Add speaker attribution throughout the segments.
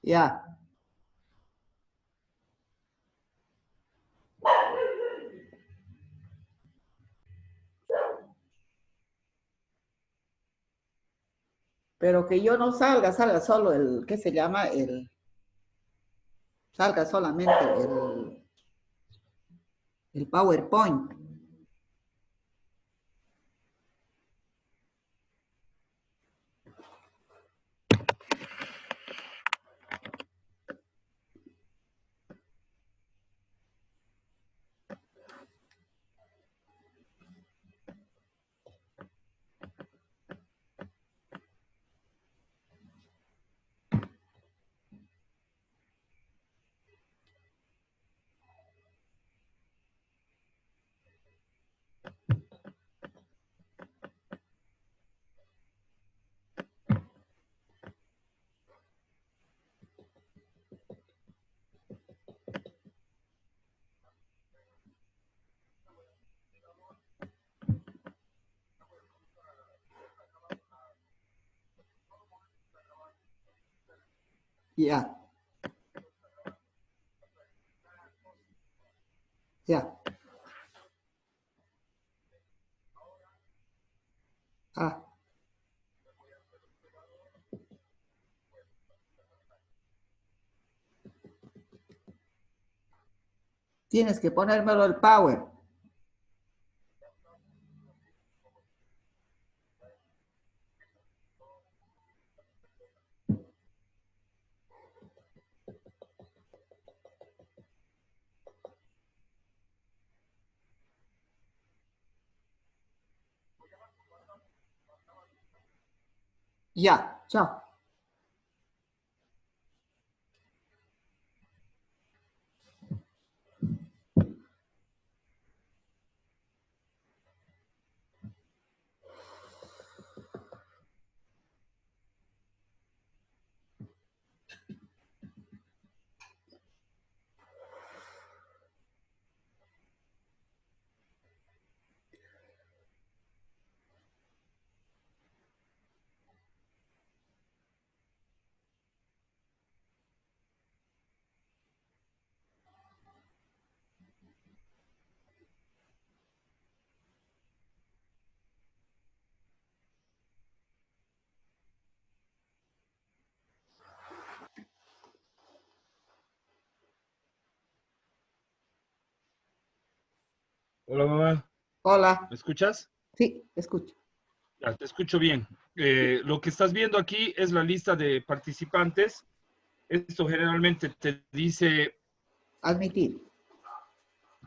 Speaker 1: Ya. Pero que yo no salga, salga solo el, ¿qué se llama? Salga solamente el PowerPoint. Ya, ya. Ah, tienes que ponérmelo el Power. Ya, chao.
Speaker 2: Hola mamá,
Speaker 1: Hola.
Speaker 2: ¿me escuchas?
Speaker 1: Sí, escucho.
Speaker 2: Ya, te escucho bien. Lo que estás viendo aquí es la lista de participantes. Esto generalmente te dice,
Speaker 1: Admitir.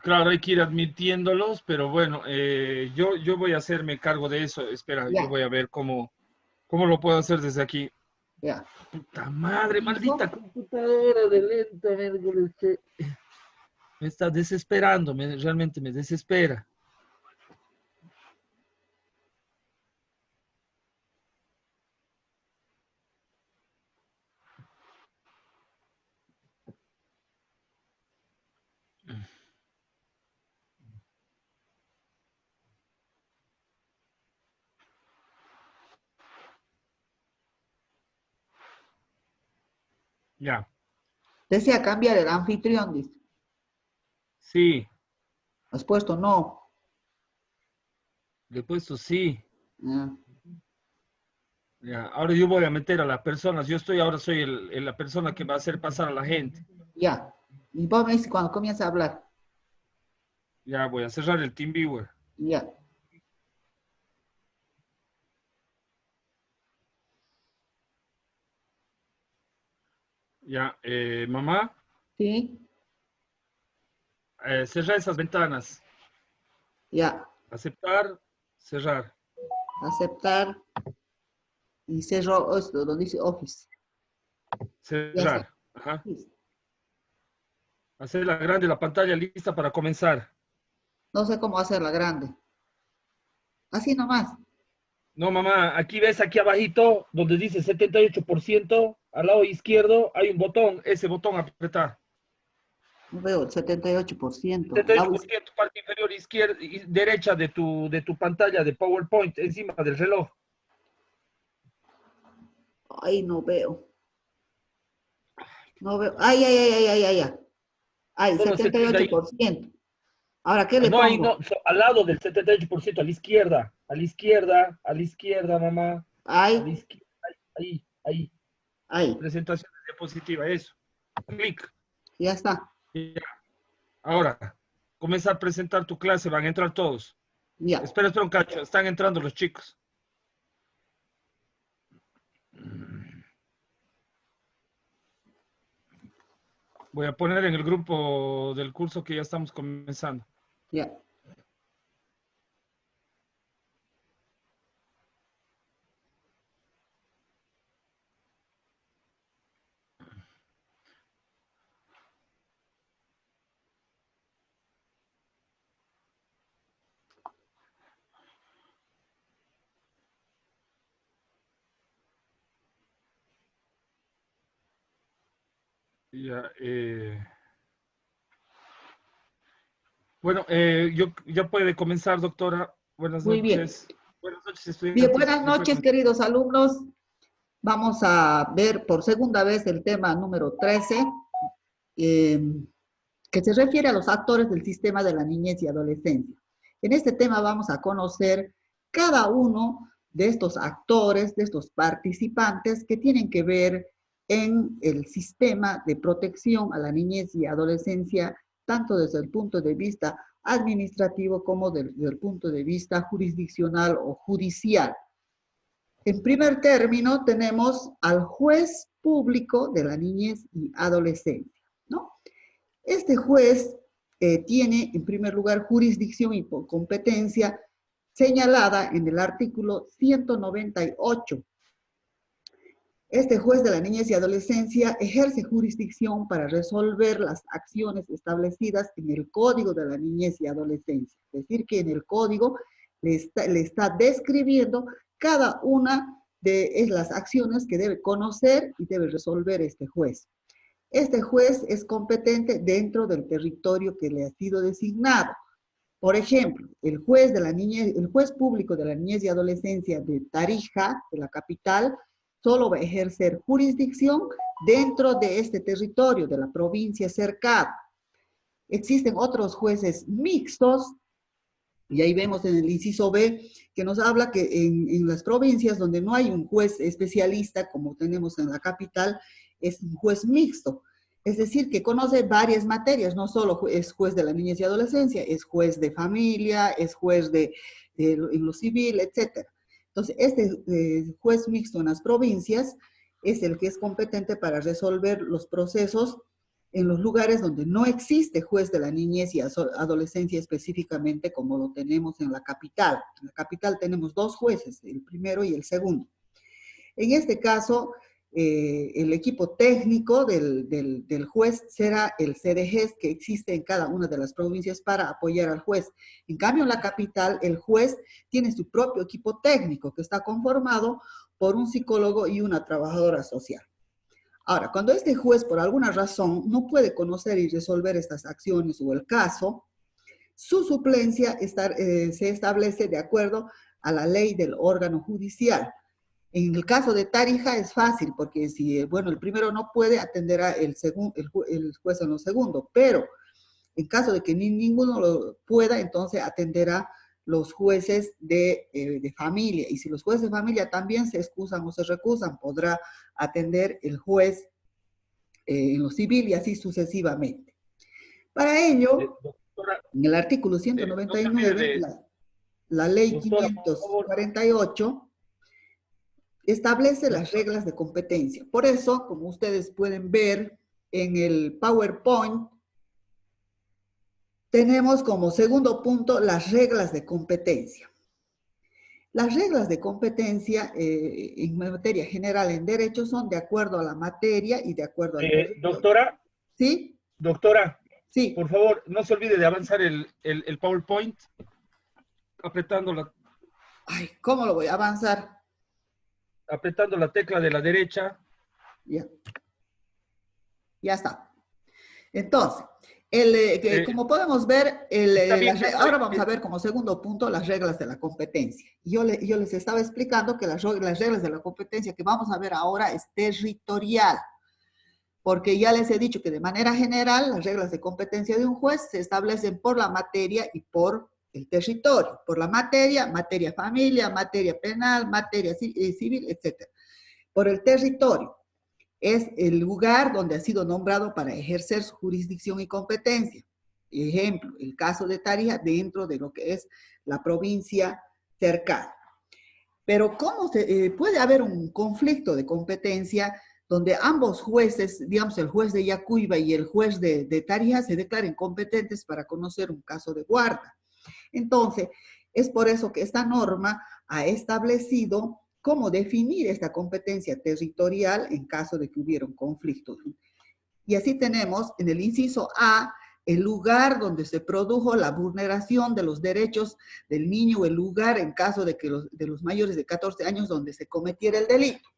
Speaker 2: claro, hay que ir admitiéndolos, pero bueno, yo voy a hacerme cargo de eso. Espera, yo
Speaker 1: Ya,
Speaker 2: voy a ver cómo lo puedo hacer desde aquí.
Speaker 1: ya.
Speaker 2: Puta madre,
Speaker 1: ¿Listo?
Speaker 2: maldita computadora de lenta, miércoles, me está desesperando, realmente me desespera. Ya,
Speaker 1: Desea cambiar el anfitrión, dice.
Speaker 2: sí,
Speaker 1: Has puesto no.
Speaker 2: le he puesto sí.
Speaker 1: Ya,
Speaker 2: Ya, ahora yo voy a meter a las personas. Ahora soy la persona que va a hacer pasar a la gente.
Speaker 1: ya. Y vos me dices cuando comienza a hablar.
Speaker 2: Ya, voy a cerrar el TeamViewer.
Speaker 1: Ya.
Speaker 2: Ya, mamá,
Speaker 1: Sí,
Speaker 2: cerrar esas ventanas.
Speaker 1: ya.
Speaker 2: Aceptar, cerrar.
Speaker 1: Aceptar y cerró esto, donde dice Office. Ya está.
Speaker 2: Cerrar. Ajá.
Speaker 1: Listo.
Speaker 2: Hacer la grande la pantalla lista para comenzar.
Speaker 1: No sé cómo hacerla grande. Así nomás.
Speaker 2: No, mamá, aquí ves, aquí abajito, donde dice 78%, al lado izquierdo hay un botón, ese botón apretar.
Speaker 1: No veo el 78%.
Speaker 2: Setenta y ocho por ciento parte inferior izquierda y derecha de tu pantalla de PowerPoint, encima del reloj.
Speaker 1: Ahí no veo. No veo. Ay, ay, ay, ay, ay, ay, ay. Ay,
Speaker 2: Solo se
Speaker 1: setenta y
Speaker 2: clic
Speaker 1: ocho
Speaker 2: ahí.
Speaker 1: por ciento. Ahora, ¿qué le
Speaker 2: No, ahí no,
Speaker 1: pongo?
Speaker 2: al lado del 78%, a la izquierda, a la izquierda, a la izquierda, mamá, a
Speaker 1: Ay,
Speaker 2: la izquierda, ahí, ahí,
Speaker 1: ay,
Speaker 2: presentación de diapositiva, eso. Clic.
Speaker 1: ya está.
Speaker 2: Ya. Ahora, comienza a presentar tu clase, van a entrar todos.
Speaker 1: Ya.
Speaker 2: Espera, espera un cacho, están entrando los chicos. Voy a poner en el grupo del curso que ya estamos comenzando.
Speaker 1: Ya.
Speaker 2: Ya, bueno, ya puede comenzar, doctora. Buenas
Speaker 1: Muy bien.
Speaker 2: noches. Buenas noches,
Speaker 1: Bien,
Speaker 2: estudiantes.
Speaker 1: buenas
Speaker 2: ¿Cómo fue
Speaker 1: noches,
Speaker 2: con...
Speaker 1: queridos alumnos. Vamos a ver por segunda vez el tema número 13, eh, que se refiere a los actores del sistema de la niñez y adolescencia. En este tema vamos a conocer cada uno de estos actores, de estos participantes que tienen que ver en el sistema de protección a la niñez y adolescencia, tanto desde el punto de vista administrativo como desde el punto de vista jurisdiccional o judicial. En primer término, tenemos al juez público de la niñez y adolescencia, ¿no? Este juez tiene, en primer lugar, jurisdicción y competencia señalada en el artículo 198. Este juez de la niñez y adolescencia ejerce jurisdicción para resolver las acciones establecidas en el Código de la Niñez y Adolescencia. Es decir, que en el Código le está describiendo cada una de las acciones que debe conocer y debe resolver este juez. Este juez es competente dentro del territorio que le ha sido designado. Por ejemplo, el juez público de la niñez y adolescencia de Tarija, de la capital, solo va a ejercer jurisdicción dentro de este territorio, de la provincia cercana. Existen otros jueces mixtos, y ahí vemos en el inciso B que nos habla que en las provincias donde no hay un juez especialista, como tenemos en la capital, es un juez mixto. Es decir, que conoce varias materias, no solo es juez de la niñez y adolescencia, es juez de familia, es juez en lo civil, etc. Entonces, este juez mixto en las provincias es el que es competente para resolver los procesos en los lugares donde no existe juez de la niñez y adolescencia específicamente como lo tenemos en la capital. En la capital tenemos dos jueces, el primero y el segundo. En este caso, el equipo técnico del juez será el CDGES que existe en cada una de las provincias para apoyar al juez. En cambio, en la capital, el juez tiene su propio equipo técnico que está conformado por un psicólogo y una trabajadora social. Ahora, cuando este juez por alguna razón no puede conocer y resolver estas acciones o el caso, su suplencia se establece de acuerdo a la ley del órgano judicial. En el caso de Tarija es fácil, porque si, bueno, el primero no puede, atenderá el juez en lo segundo, pero en caso de que ninguno lo pueda, entonces atenderá los jueces de familia. Y si los jueces de familia también se excusan o se recusan, podrá atender el juez en lo civil y así sucesivamente. Para ello,
Speaker 2: Doctora,
Speaker 1: en el artículo
Speaker 2: no cambie
Speaker 1: 199,
Speaker 2: de...
Speaker 1: la ley
Speaker 2: Doctora, por favor.
Speaker 1: 548 establece
Speaker 2: No,
Speaker 1: las reglas de competencia. Por eso, como ustedes pueden ver en el PowerPoint, tenemos como segundo punto las reglas de competencia. Las reglas de competencia en materia general en derecho son de acuerdo a la materia y de acuerdo al territorio.
Speaker 2: doctora,
Speaker 1: ¿Sí?
Speaker 2: doctora,
Speaker 1: Sí.
Speaker 2: por favor, no se olvide de avanzar el PowerPoint apretando
Speaker 1: Ay, ¿cómo lo voy a avanzar?
Speaker 2: apretando la tecla de la derecha.
Speaker 1: Ya, ya está. Entonces,
Speaker 2: Eh,
Speaker 1: como podemos ver,
Speaker 2: está viendo,
Speaker 1: ahora vamos a ver como segundo punto las reglas de la competencia. Yo les estaba explicando que las reglas de la competencia que vamos a ver ahora es territorial. porque ya les he dicho que de manera general las reglas de competencia de un juez se establecen por la materia y por el territorio. Por la materia, materia familia, materia penal, materia civil, etc. Por el territorio, es el lugar donde ha sido nombrado para ejercer su jurisdicción y competencia. Ejemplo, el caso de Tarija dentro de lo que es la provincia cercana. Pero ¿cómo puede haber un conflicto de competencia donde ambos jueces, digamos el juez de Yacuiba y el juez de Tarija, se declaren competentes para conocer un caso de guarda? Entonces, es por eso que esta norma ha establecido cómo definir esta competencia territorial en caso de que hubiera un conflicto. Y así tenemos en el inciso A el lugar donde se produjo la vulneración de los derechos del niño o el lugar en caso de que de los mayores de 14 años donde se cometiera el delito.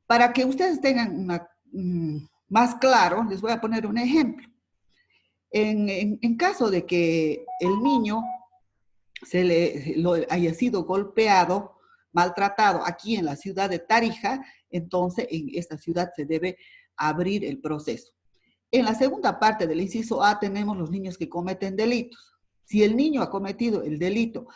Speaker 1: Para que ustedes tengan más claro, les voy a poner un ejemplo. En caso de que el niño haya sido golpeado, maltratado aquí en la ciudad de Tarija, entonces en esta ciudad se debe abrir el proceso. En la segunda parte del inciso A tenemos los niños que cometen delitos. Si el niño ha cometido el delito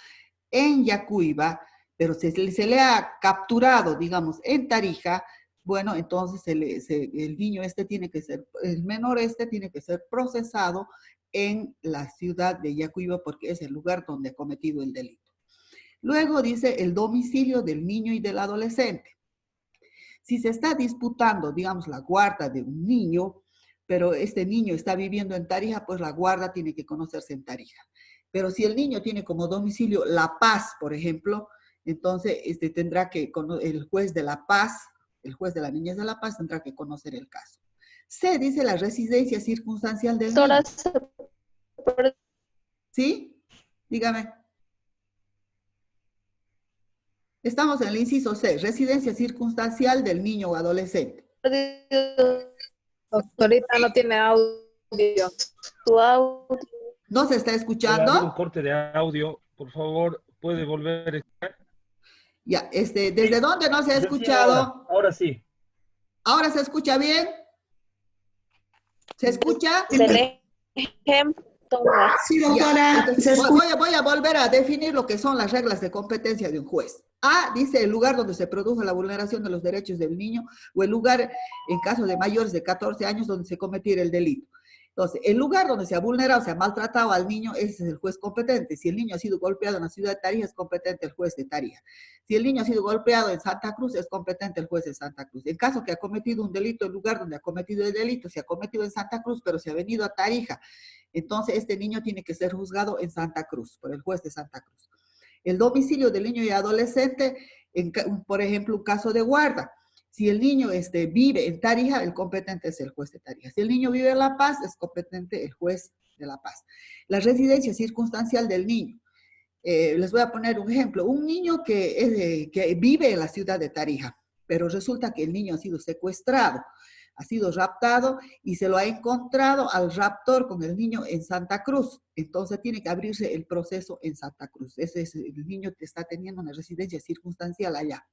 Speaker 1: en Yacuiba, pero se le ha capturado, digamos, en Tarija, bueno, entonces el niño el menor tiene que ser procesado en la ciudad de Yacuiba porque es el lugar donde ha cometido el delito. Luego dice el domicilio del niño y del adolescente. Si se está disputando, digamos, la guarda de un niño, pero este niño está viviendo en Tarija, pues la guarda tiene que conocerse en Tarija. Pero si el niño tiene como domicilio La Paz, por ejemplo, entonces tendrá que, el juez de La Paz, el juez de la niñez de La Paz tendrá que conocer el caso. C dice la residencia circunstancial del niño. ¿Sí? Dígame. Estamos en el inciso C, residencia circunstancial del niño o adolescente.
Speaker 3: Doctorita, no tiene audio. Tu audio.
Speaker 1: ¿No se está escuchando?
Speaker 2: Ha habido un corte de audio. Por favor, ¿puede volver a escuchar?
Speaker 1: Ya, ¿desde dónde no se ha escuchado?
Speaker 2: Ahora sí.
Speaker 1: ¿Ahora se escucha bien? ¿Se escucha?
Speaker 3: Del ejemplo.
Speaker 4: Sí, doctora.
Speaker 1: Entonces, voy a volver a definir lo que son las reglas de competencia de un juez. A dice el lugar donde se produjo la vulneración de los derechos del niño o el lugar en caso de mayores de 14 años donde se cometiera el delito. Entonces, el lugar donde se ha vulnerado, se ha maltratado al niño, ese es el juez competente. Si el niño ha sido golpeado en la ciudad de Tarija, es competente el juez de Tarija. Si el niño ha sido golpeado en Santa Cruz, es competente el juez de Santa Cruz. En caso que ha cometido un delito, el lugar donde ha cometido el delito se ha cometido en Santa Cruz, pero se ha venido a Tarija, entonces este niño tiene que ser juzgado en Santa Cruz, por el juez de Santa Cruz. El domicilio del niño y adolescente, por ejemplo, un caso de guarda. Si el niño vive en Tarija, el competente es el juez de Tarija. Si el niño vive en La Paz, es competente el juez de La Paz. La residencia circunstancial del niño. Les voy a poner un ejemplo. Un niño que vive en la ciudad de Tarija, pero resulta que el niño ha sido secuestrado, ha sido raptado y se lo ha encontrado al raptor con el niño en Santa Cruz. Entonces tiene que abrirse el proceso en Santa Cruz. El niño que está teniendo una residencia circunstancial allá.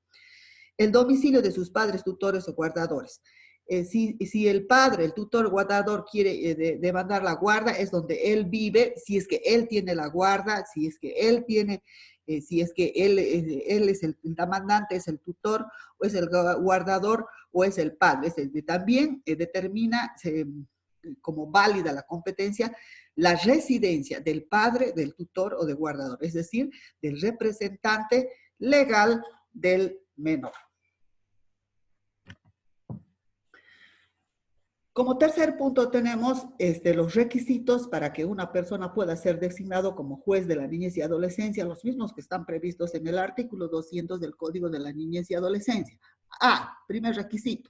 Speaker 1: El domicilio de sus padres, tutores o guardadores. Si el padre, el tutor o guardador quiere demandar la guarda, es donde él vive, si es que él tiene la guarda, si es que él tiene, si es que él es el demandante, es el tutor, o es el guardador, o es el padre. También determina como válida la competencia la residencia del padre, del tutor o del guardador, es decir, del representante legal del menor. Como tercer punto tenemos los requisitos para que una persona pueda ser designado como juez de la niñez y adolescencia, los mismos que están previstos en el artículo 200 del Código de la Niñez y Adolescencia. A, primer requisito,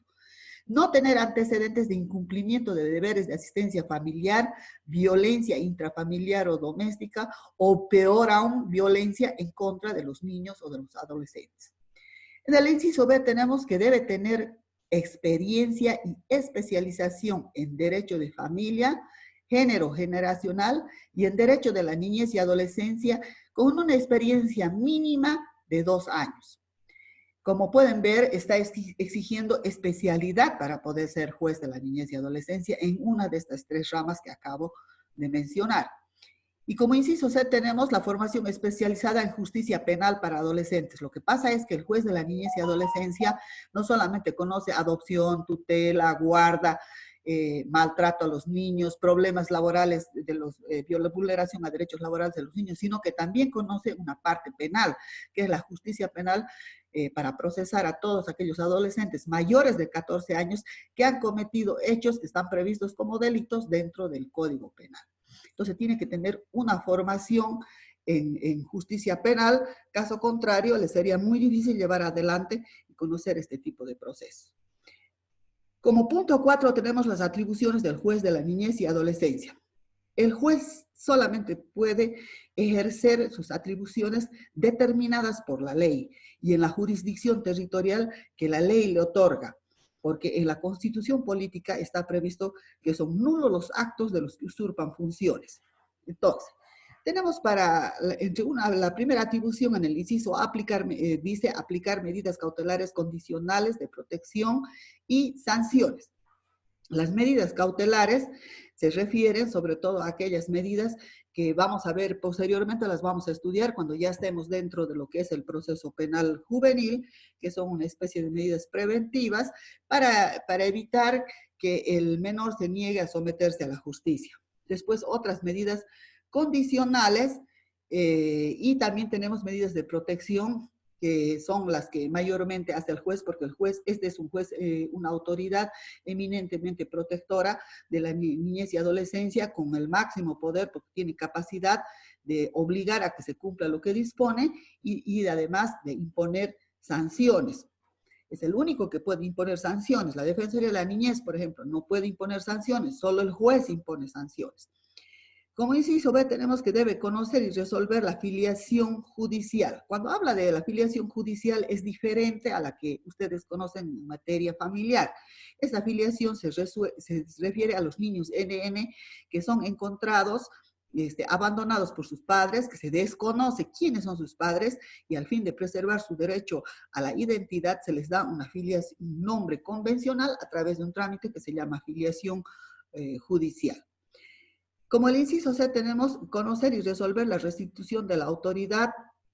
Speaker 1: no tener antecedentes de incumplimiento de deberes de asistencia familiar, violencia intrafamiliar o doméstica, o peor aún, violencia en contra de los niños o de los adolescentes. En el inciso B tenemos que debe tener experiencia y especialización en derecho de familia, género generacional y en derecho de la niñez y adolescencia con una experiencia mínima de 2 años. Como pueden ver, está exigiendo especialidad para poder ser juez de la niñez y adolescencia en una de estas 3 ramas que acabo de mencionar. Y como inciso C, tenemos la formación especializada en justicia penal para adolescentes. Lo que pasa es que el juez de la niñez y adolescencia no solamente conoce adopción, tutela, guarda, maltrato a los niños, problemas laborales, vulneración a derechos laborales de los niños, sino que también conoce una parte penal, que es la justicia penal para procesar a todos aquellos adolescentes mayores de 14 años que han cometido hechos que están previstos como delitos dentro del Código Penal. Entonces tiene que tener una formación en justicia penal, caso contrario le sería muy difícil llevar adelante y conocer este tipo de procesos. Como punto 4 tenemos las atribuciones del juez de la niñez y adolescencia. El juez solamente puede ejercer sus atribuciones determinadas por la ley y en la jurisdicción territorial que la ley le otorga, porque en la Constitución política está previsto que son nulos los actos de los que usurpan funciones. Entonces, tenemos la primera atribución en el inciso dice aplicar medidas cautelares condicionales de protección y sanciones. Las medidas cautelares se refieren sobre todo a aquellas medidas que vamos a ver posteriormente, las vamos a estudiar cuando ya estemos dentro de lo que es el proceso penal juvenil, que son una especie de medidas preventivas para evitar que el menor se niegue a someterse a la justicia. Después otras medidas condicionales y también tenemos medidas de protección que son las que mayormente hace el juez, porque el juez, este es un juez, una autoridad eminentemente protectora de la niñez y adolescencia con el máximo poder, porque tiene capacidad de obligar a que se cumpla lo que dispone y además de imponer sanciones. Es el único que puede imponer sanciones. La Defensoría de la Niñez, por ejemplo, no puede imponer sanciones, solo el juez impone sanciones. Como inciso B, tenemos que debe conocer y resolver la filiación judicial. Cuando habla de la filiación judicial es diferente a la que ustedes conocen en materia familiar. Esta filiación se refiere a los niños NN que son encontrados abandonados por sus padres, que se desconoce quiénes son sus padres y al fin de preservar su derecho a la identidad se les da un nombre convencional a través de un trámite que se llama filiación judicial. Como el inciso C, tenemos conocer y resolver la restitución de la autoridad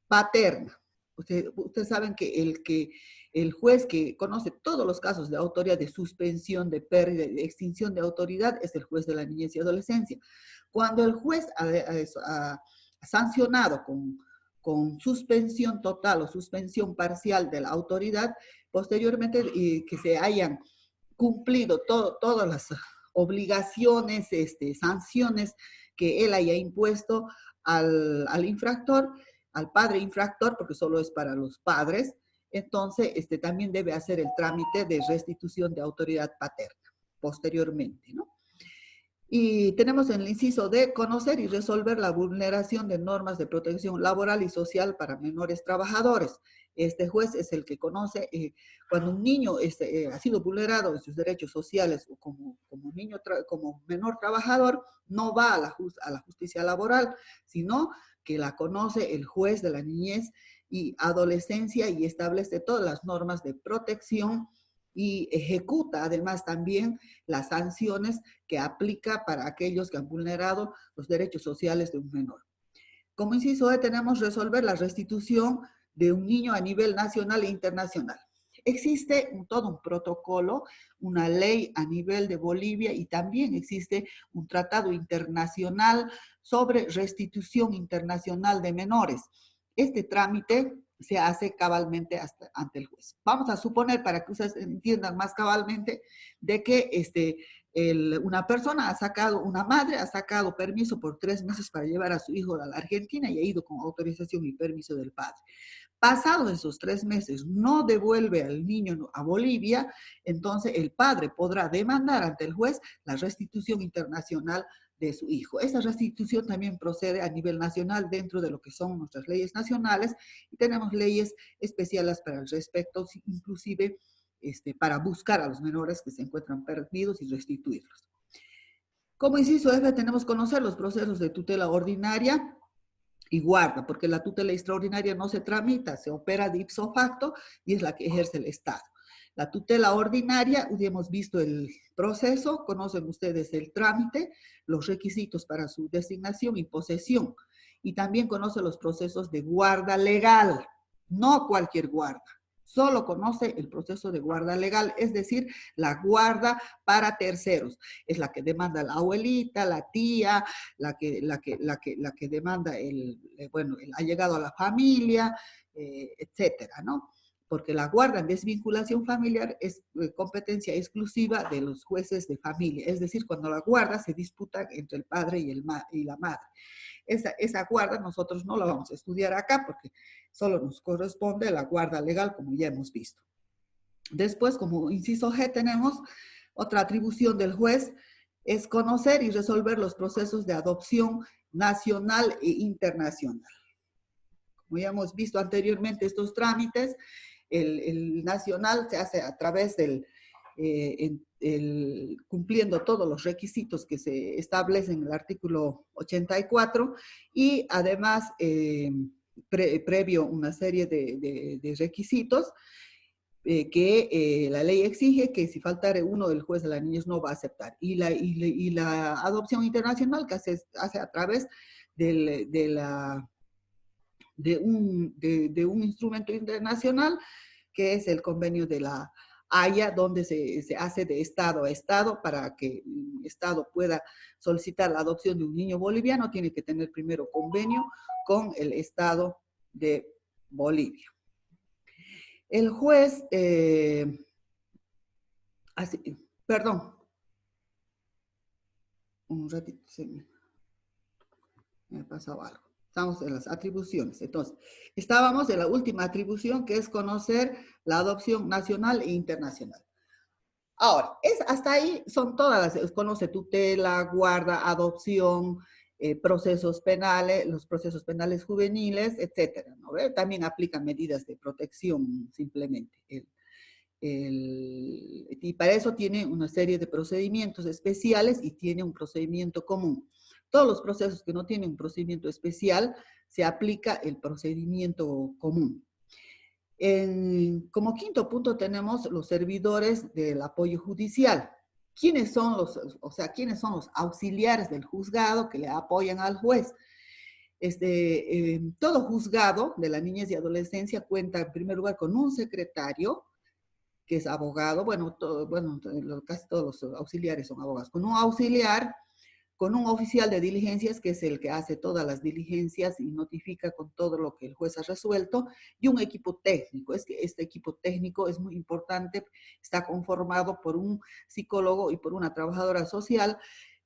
Speaker 1: paterna. Ustedes saben que el juez que conoce todos los casos de autoridad, de suspensión, de pérdida, de extinción de autoridad, es el juez de la niñez y adolescencia. Cuando el juez ha sancionado con suspensión total o suspensión parcial de la autoridad, posteriormente que se hayan cumplido todas las obligaciones, sanciones que él haya impuesto al infractor, al padre infractor, porque solo es para los padres, entonces también debe hacer el trámite de restitución de autoridad paterna posteriormente, ¿no? Y tenemos en el inciso D, conocer y resolver la vulneración de normas de protección laboral y social para menores trabajadores. Este juez es el que conoce cuando un niño ha sido vulnerado en sus derechos sociales o como menor trabajador, no va a la justicia laboral, sino que la conoce el juez de la niñez y adolescencia y establece todas las normas de protección y ejecuta además también las sanciones que aplica para aquellos que han vulnerado los derechos sociales de un menor. Como inciso E, tenemos resolver la restitución de un niño a nivel nacional e internacional. Existe todo un protocolo, una ley a nivel de Bolivia y también existe un tratado internacional sobre restitución internacional de menores. Este trámite se hace cabalmente ante el juez. Vamos a suponer, para que ustedes entiendan más cabalmente, de que una madre ha sacado permiso por 3 meses para llevar a su hijo a la Argentina y ha ido con autorización y permiso del padre. Pasados esos 3 meses, no devuelve al niño a Bolivia, entonces el padre podrá demandar ante el juez la restitución internacional de su hijo. Esa restitución también procede a nivel nacional dentro de lo que son nuestras leyes nacionales y tenemos leyes especiales para el respecto, inclusive para buscar a los menores que se encuentran perdidos y restituirlos. Como inciso F, tenemos que conocer los procesos de tutela ordinaria y guarda, porque la tutela extraordinaria no se tramita, se opera de ipso facto y es la que ejerce el Estado. La tutela ordinaria, hoy hemos visto el proceso, conocen ustedes el trámite, los requisitos para su designación y posesión, y también conocen los procesos de guarda legal, no cualquier guarda. Solo conoce el proceso de guarda legal, es decir, la guarda para terceros. Es la que demanda la abuelita, la tía, la que demanda el allegado a la familia, etcétera, ¿no? Porque la guarda en desvinculación familiar es competencia exclusiva de los jueces de familia. Es decir, cuando la guarda se disputa entre el padre y la madre. Esa guarda nosotros no la vamos a estudiar acá porque solo nos corresponde la guarda legal, como ya hemos visto. Después, como inciso G, tenemos otra atribución del juez, es conocer y resolver los procesos de adopción nacional e internacional. Como ya hemos visto anteriormente estos trámites, el nacional se hace a través del cumpliendo todos los requisitos que se establecen en el artículo 84 y además previo una serie de requisitos que la ley exige que si faltare uno el juez de la niñez no va a aceptar. Y la adopción internacional que hace a través de un instrumento internacional que es el convenio de la Haya, donde se hace de Estado a Estado. Para que un Estado pueda solicitar la adopción de un niño boliviano, tiene que tener primero convenio con el Estado de Bolivia. El juez, un ratito, me ha pasado algo. Estamos en las atribuciones. Entonces, estábamos en la última atribución, que es conocer la adopción nacional e internacional. Ahora, hasta ahí son todas las, conoce tutela, guarda, adopción, procesos penales, los procesos penales juveniles, etcétera, ¿no? También aplican medidas de protección, simplemente. Y para eso tiene una serie de procedimientos especiales y tiene un procedimiento común. Todos los procesos que no tienen un procedimiento especial, se aplica el procedimiento común. Como quinto punto tenemos los servidores del apoyo judicial. ¿Quiénes son los auxiliares del juzgado que le apoyan al juez? Todo juzgado de la niñez y adolescencia cuenta en primer lugar con un secretario, que es abogado, casi todos los auxiliares son abogados, con un auxiliar, con un oficial de diligencias, que es el que hace todas las diligencias y notifica con todo lo que el juez ha resuelto, y un equipo técnico. Es que este equipo técnico es muy importante, está conformado por un psicólogo y por una trabajadora social,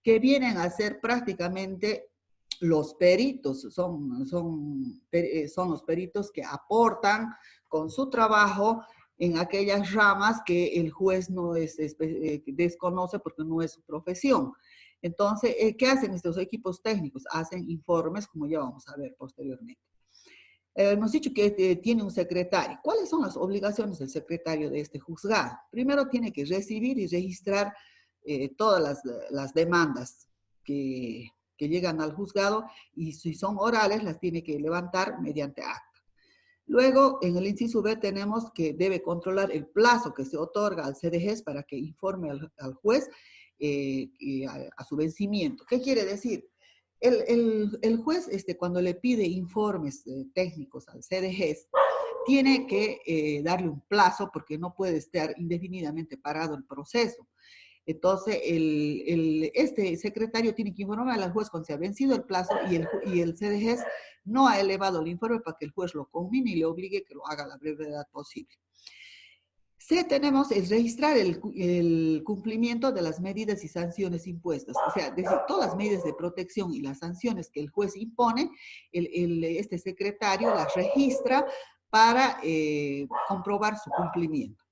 Speaker 1: que vienen a ser prácticamente los peritos, son los peritos que aportan con su trabajo en aquellas ramas que el juez no desconoce porque no es su profesión. Entonces, ¿qué hacen estos equipos técnicos? Hacen informes, como ya vamos a ver posteriormente. Hemos dicho que tiene un secretario. ¿Cuáles son las obligaciones del secretario de este juzgado? Primero, tiene que recibir y registrar todas las demandas que llegan al juzgado, y si son orales, las tiene que levantar mediante acta. Luego, en el inciso B tenemos que debe controlar el plazo que se otorga al CDGES para que informe al juez a su vencimiento. ¿Qué quiere decir? El juez, cuando le pide informes técnicos al CDGES, tiene que darle un plazo, porque no puede estar indefinidamente parado el proceso. Entonces, este secretario tiene que informar al juez cuando se ha vencido el plazo y el CDGES no ha elevado el informe, para que el juez lo conmine y le obligue que lo haga a la brevedad posible. C, tenemos es registrar el cumplimiento de las medidas y sanciones impuestas. O sea, decir, todas las medidas de protección y las sanciones que el juez impone, este secretario las registra para comprobar su cumplimiento.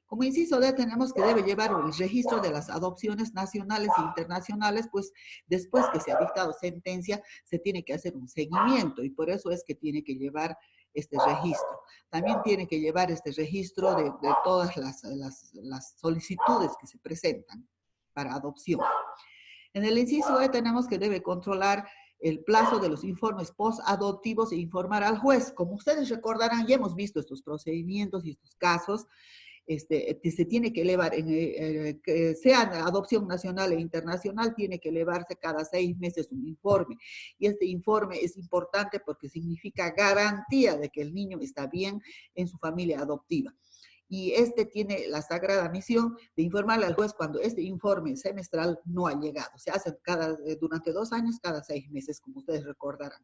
Speaker 1: Como inciso D, tenemos que debe llevar el registro de las adopciones nacionales e internacionales, pues después que se ha dictado sentencia, se tiene que hacer un seguimiento, y por eso es que tiene que llevar este registro. También tiene que llevar este registro de todas las solicitudes que se presentan para adopción. En el inciso E tenemos que debe controlar el plazo de los informes post-adoptivos e informar al juez. Como ustedes recordarán, ya hemos visto estos procedimientos y estos casos. Se tiene que elevar, que sea adopción nacional e internacional, tiene que elevarse cada 6 meses un informe. Y este informe es importante porque significa garantía de que el niño está bien en su familia adoptiva. Y tiene la sagrada misión de informarle al juez cuando este informe semestral no ha llegado. Se hace durante 2 años, cada 6 meses, como ustedes recordarán.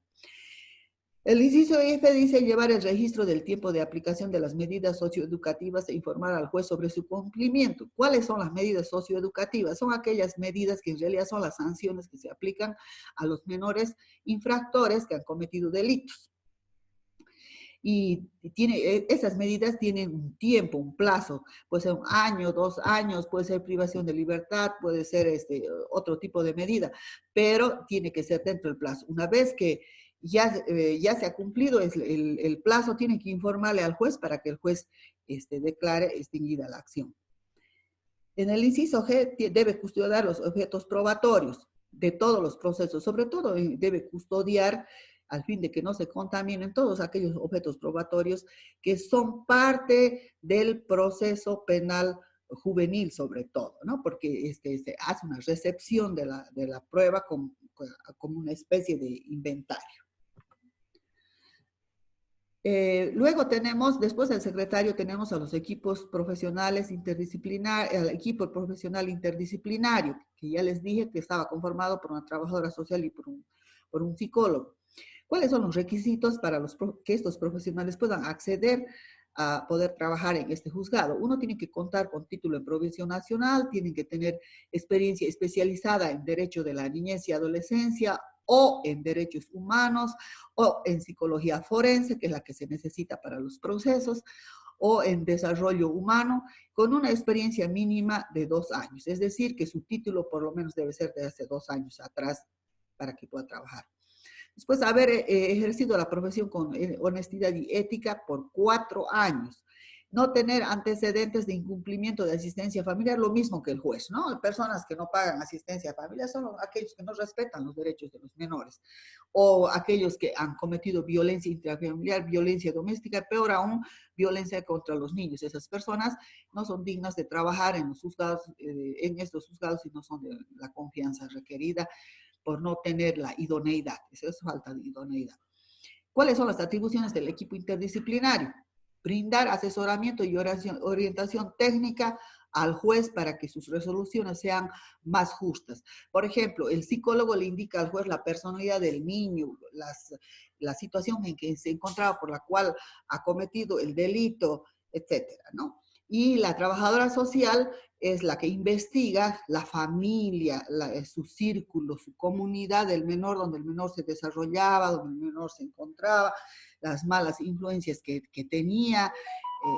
Speaker 1: El inciso F dice llevar el registro del tiempo de aplicación de las medidas socioeducativas e informar al juez sobre su cumplimiento. ¿Cuáles son las medidas socioeducativas? Son aquellas medidas que en realidad son las sanciones que se aplican a los menores infractores que han cometido delitos. Y esas medidas tienen un tiempo, un plazo, puede ser 1 año, 2 años, puede ser privación de libertad, puede ser otro tipo de medida, pero tiene que ser dentro del plazo. Una vez que ya se ha cumplido el plazo, tiene que informarle al juez para que el juez declare extinguida la acción. En el inciso G debe custodiar los objetos probatorios de todos los procesos, sobre todo debe custodiar al fin de que no se contaminen todos aquellos objetos probatorios que son parte del proceso penal juvenil sobre todo, ¿no? Porque se hace una recepción de la prueba como una especie de inventario. Luego tenemos, después del secretario, tenemos a los equipos profesionales interdisciplinarios, al equipo profesional interdisciplinario, que ya les dije que estaba conformado por una trabajadora social y por un psicólogo. ¿Cuáles son los requisitos para que estos profesionales puedan acceder a poder trabajar en este juzgado? Uno tiene que contar con título en provisión nacional, tienen que tener experiencia especializada en derecho de la niñez y adolescencia, o en derechos humanos, o en psicología forense, que es la que se necesita para los procesos, o en desarrollo humano, con una experiencia mínima de 2 años. Es decir, que su título por lo menos debe ser de hace 2 años atrás para que pueda trabajar. Después, haber ejercido la profesión con honestidad y ética por 4 años. No tener antecedentes de incumplimiento de asistencia familiar, lo mismo que el juez, ¿no? Personas que no pagan asistencia familiar son aquellos que no respetan los derechos de los menores, o aquellos que han cometido violencia intrafamiliar, violencia doméstica, peor aún, violencia contra los niños. Esas personas no son dignas de trabajar en los juzgados, en estos juzgados, y no son de la confianza requerida por no tener la idoneidad. Eso es falta de idoneidad. ¿Cuáles son las atribuciones del equipo interdisciplinario? Brindar asesoramiento y orientación técnica al juez para que sus resoluciones sean más justas. Por ejemplo, el psicólogo le indica al juez la personalidad del niño, la situación en que se encontraba por la cual ha cometido el delito, etcétera, ¿no? Y la trabajadora social es la que investiga la familia, su círculo, su comunidad del menor, donde el menor se desarrollaba, donde el menor se encontraba, las malas influencias que tenía,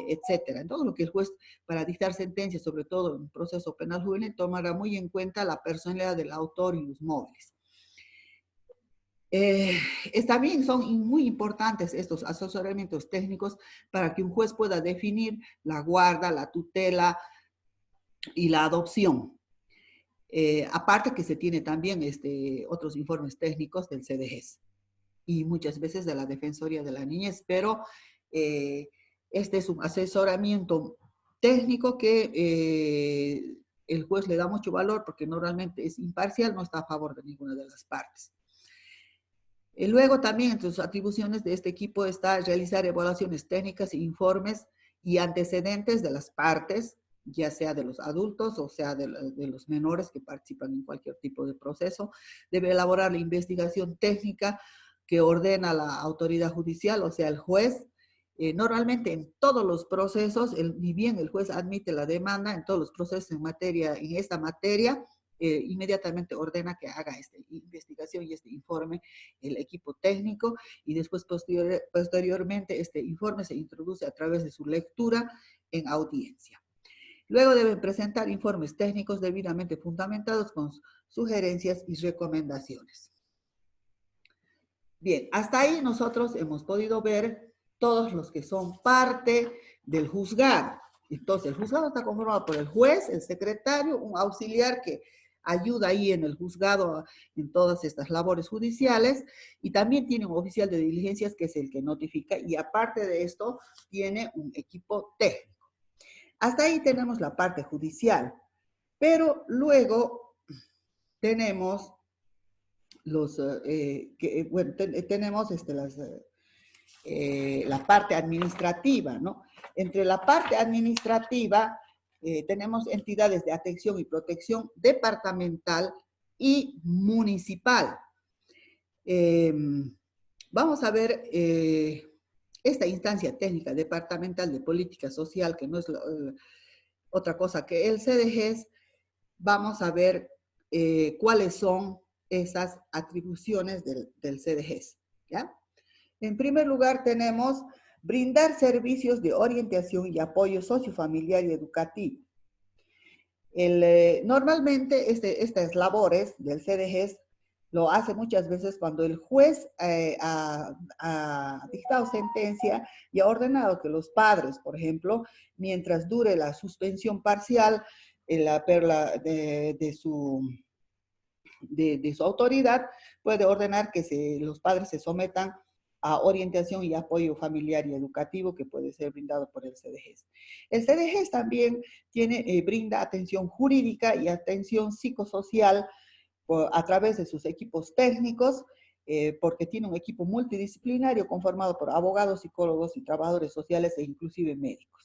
Speaker 1: etcétera. Todo lo que el juez, para dictar sentencias, sobre todo en un proceso penal juvenil, tomará muy en cuenta la personalidad del autor y los móviles. También son muy importantes estos asesoramientos técnicos para que un juez pueda definir la guarda, la tutela y la adopción. Aparte que se tiene también otros informes técnicos del CDGES y muchas veces de la Defensoría de la Niñez, pero este es un asesoramiento técnico que el juez le da mucho valor porque normalmente es imparcial, no está a favor de ninguna de las partes. Luego también entre sus atribuciones de este equipo está realizar evaluaciones técnicas, informes y antecedentes de las partes, ya sea de los adultos o sea de los menores que participan en cualquier tipo de proceso. Debe elaborar la investigación técnica que ordena la autoridad judicial, o sea, el juez. Normalmente en todos los procesos, ni bien el juez admite la demanda, en todos los procesos en esta materia, inmediatamente ordena que haga esta investigación y este informe el equipo técnico, y después posteriormente este informe se introduce a través de su lectura en audiencia. Luego deben presentar informes técnicos debidamente fundamentados con sugerencias y recomendaciones. Bien, hasta ahí nosotros hemos podido ver todos los que son parte del juzgado. Entonces, el juzgado está conformado por el juez, el secretario, un auxiliar que ayuda ahí en el juzgado en todas estas labores judiciales, y también tiene un oficial de diligencias que es el que notifica, y aparte de esto tiene un equipo técnico. Hasta ahí tenemos la parte judicial, pero luego tenemos tenemos la parte administrativa, ¿no? Entre la parte administrativa tenemos entidades de atención y protección departamental y municipal. Vamos a ver esta instancia técnica departamental de política social, que no es otra cosa que el CDGES. Vamos a ver cuáles son esas atribuciones del CDGES, ¿ya? En primer lugar, tenemos brindar servicios de orientación y apoyo sociofamiliar y educativo. Normalmente estas labores del CDGES lo hace muchas veces cuando el juez ha dictado sentencia y ha ordenado que los padres, por ejemplo, mientras dure la suspensión parcial de su autoridad, puede ordenar que los padres se sometan a orientación y apoyo familiar y educativo que puede ser brindado por el CDGES. El CDGES también brinda atención jurídica y atención psicosocial a través de sus equipos técnicos, porque tiene un equipo multidisciplinario conformado por abogados, psicólogos y trabajadores sociales e inclusive médicos.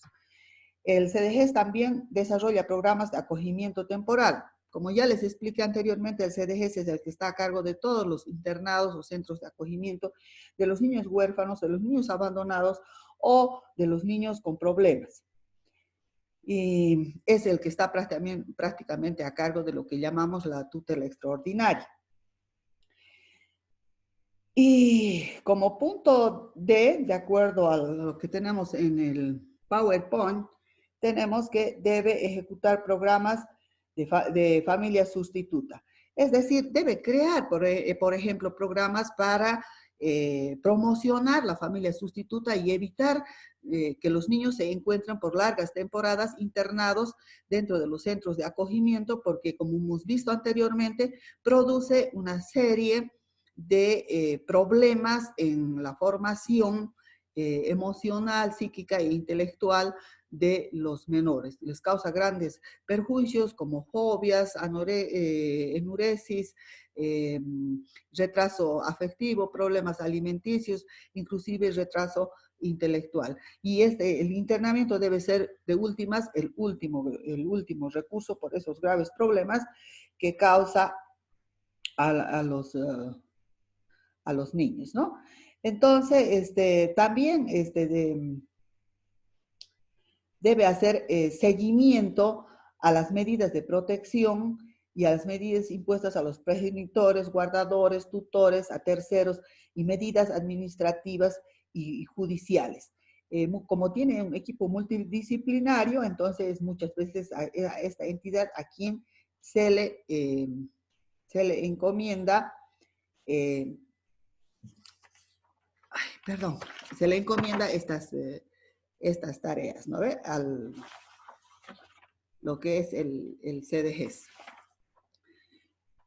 Speaker 1: El CDGES también desarrolla programas de acogimiento temporal. Como ya les expliqué anteriormente, el CDGES es el que está a cargo de todos los internados o centros de acogimiento de los niños huérfanos, de los niños abandonados o de los niños con problemas. Y es el que está prácticamente a cargo de lo que llamamos la tutela extraordinaria. Y como punto D, de acuerdo a lo que tenemos en el PowerPoint, tenemos que debe ejecutar programas de familia sustituta. Es decir, debe crear, por ejemplo, programas para promocionar la familia sustituta y evitar que los niños se encuentren por largas temporadas internados dentro de los centros de acogimiento, porque como hemos visto anteriormente, produce una serie de problemas en la formación emocional, psíquica e intelectual de los menores. Les causa grandes perjuicios como fobias, enuresis, retraso afectivo, problemas alimenticios, inclusive retraso intelectual. Y el internamiento debe ser de últimas el último recurso por esos graves problemas que causa a los niños, ¿no? Entonces, también debe hacer seguimiento a las medidas de protección y a las medidas impuestas a los progenitores, guardadores, tutores, a terceros y medidas administrativas y judiciales. Como tiene un equipo multidisciplinario, entonces muchas veces a esta entidad a quien se le encomienda se le encomienda estas tareas, ¿no ve? Lo que es el CDGES.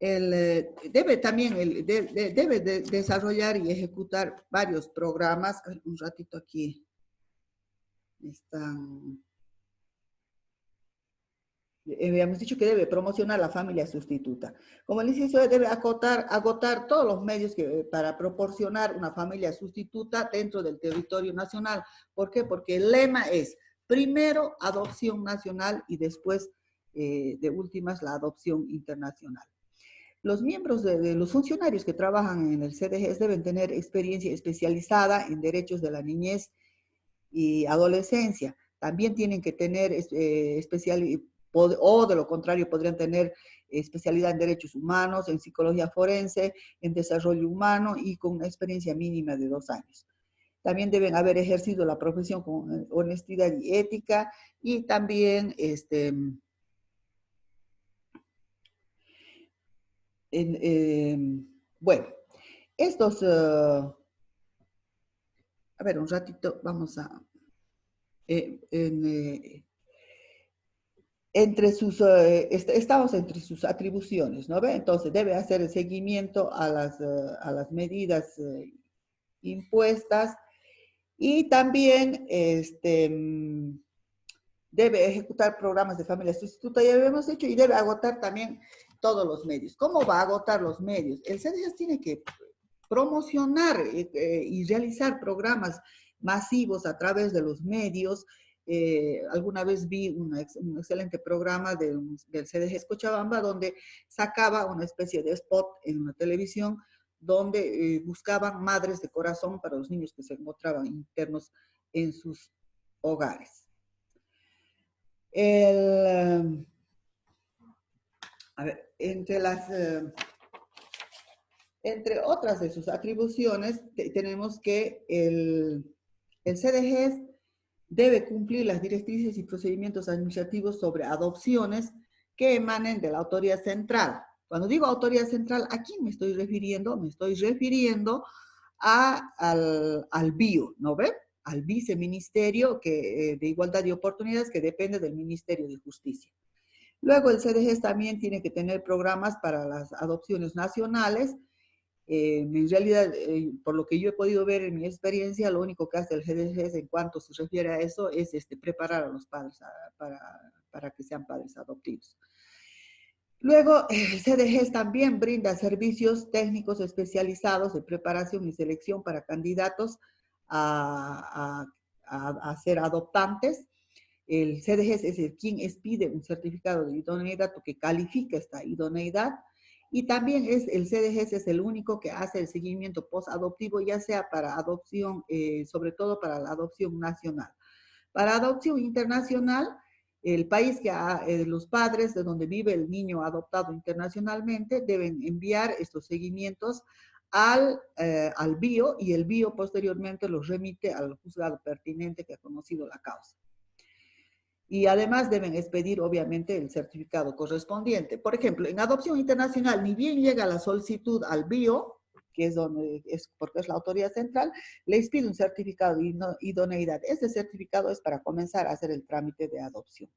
Speaker 1: Debe también desarrollar y ejecutar varios programas. Un ratito aquí están. Habíamos dicho que debe promocionar la familia sustituta. Como el licenciado debe agotar todos los medios para proporcionar una familia sustituta dentro del territorio nacional. ¿Por qué? Porque el lema es, primero, adopción nacional y después, de últimas, la adopción internacional. Los miembros de los funcionarios que trabajan en el CDGES deben tener experiencia especializada en derechos de la niñez y adolescencia. También tienen que tener o de lo contrario podrían tener especialidad en derechos humanos, en psicología forense, en desarrollo humano y con una experiencia mínima de 2 años. También deben haber ejercido la profesión con honestidad y ética y también bueno, estos, a ver, un ratito, vamos a, estamos entre sus atribuciones, ¿no ve? Entonces debe hacer el seguimiento a las medidas impuestas y también debe ejecutar programas de familia sustituta, ya habíamos hecho, y debe agotar también todos los medios. ¿Cómo va a agotar los medios? El CDGES tiene que promocionar y realizar programas masivos a través de los medios. Alguna vez vi un excelente programa del CDGES Cochabamba donde sacaba una especie de spot en la televisión donde buscaban madres de corazón para los niños que se encontraban internos en sus hogares. A ver, entre otras de sus atribuciones, tenemos que el CDGES debe cumplir las directrices y procedimientos administrativos sobre adopciones que emanen de la autoridad central. Cuando digo autoridad central, ¿a quién me estoy refiriendo? Me estoy refiriendo al BIO, ¿no ve? Al viceministerio de Igualdad de Oportunidades que depende del Ministerio de Justicia. Luego el CDGES también tiene que tener programas para las adopciones nacionales. En realidad, por lo que yo he podido ver en mi experiencia, lo único que hace el CDGES en cuanto se refiere a eso es preparar a los padres para que sean padres adoptivos. Luego, el CDGES también brinda servicios técnicos especializados de preparación y selección para candidatos a ser adoptantes. El CDGES es quien expide un certificado de idoneidad o que califica esta idoneidad. Y también el CDGES es el único que hace el seguimiento post-adoptivo, ya sea para adopción, sobre todo para la adopción nacional. Para adopción internacional, el país los padres de donde vive el niño adoptado internacionalmente deben enviar estos seguimientos al BIO y el BIO posteriormente los remite al juzgado pertinente que ha conocido la causa. Y además deben expedir, obviamente, el certificado correspondiente. Por ejemplo, en adopción internacional, ni bien llega la solicitud al BIO, que porque es la autoridad central, le expide un certificado de idoneidad. Este certificado es para comenzar a hacer el trámite de adopción.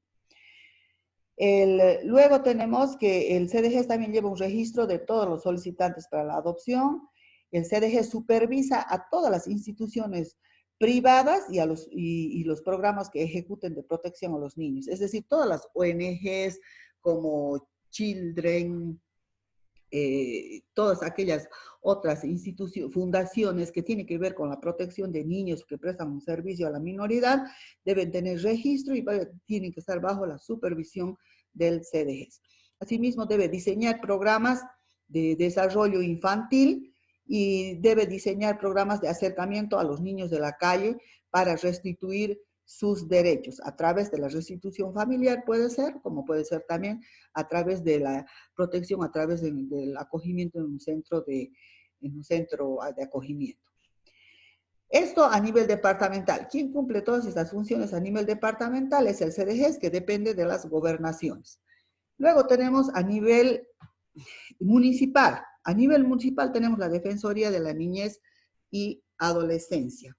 Speaker 1: Luego tenemos que el CDGES también lleva un registro de todos los solicitantes para la adopción. El CDGES supervisa a todas las instituciones privadas y los programas que ejecuten de protección a los niños. Es decir, todas las ONGs como Children, todas aquellas otras instituciones, fundaciones que tienen que ver con la protección de niños que prestan un servicio a la minoridad, deben tener registro y tienen que estar bajo la supervisión del CDGES. Asimismo, debe diseñar programas de desarrollo infantil y debe diseñar programas de acercamiento a los niños de la calle para restituir sus derechos a través de la restitución familiar, puede ser, como puede ser también a través de la protección, a través del acogimiento en un centro de acogimiento. Esto a nivel departamental. ¿Quién cumple todas estas funciones a nivel departamental? Es el CDGES, que depende de las gobernaciones. Luego tenemos a nivel municipal. A nivel municipal tenemos la Defensoría de la Niñez y Adolescencia.